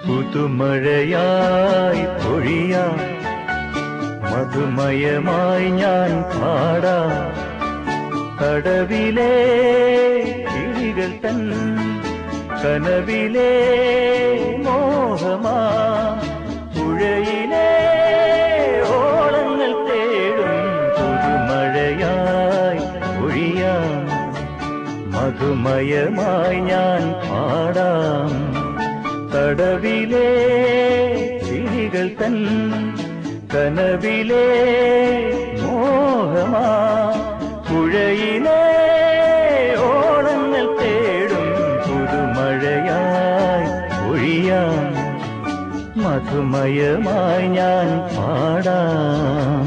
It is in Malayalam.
പുതുമഴയായി പൊഴിയാം, മധുമയമായി ഞാൻ പാടാം. കടവിലെ കിളികൾ തൻ കനവിലെ മോഹമാ, പുഴയിലെ ഓളങ്ങൾ തേടും പുതുമഴയായി പൊഴിയാം, മധുമയമായി ഞാൻ പാടാം. കടവിലെ കിളികൾ തൻ കനവിലെ മോഹമാ, പുഴയിലെ ഓളങ്ങൾ തേടും പുതുമഴയായി പൊഴിയാം, മധുമയമായി ഞാൻ പാടാം.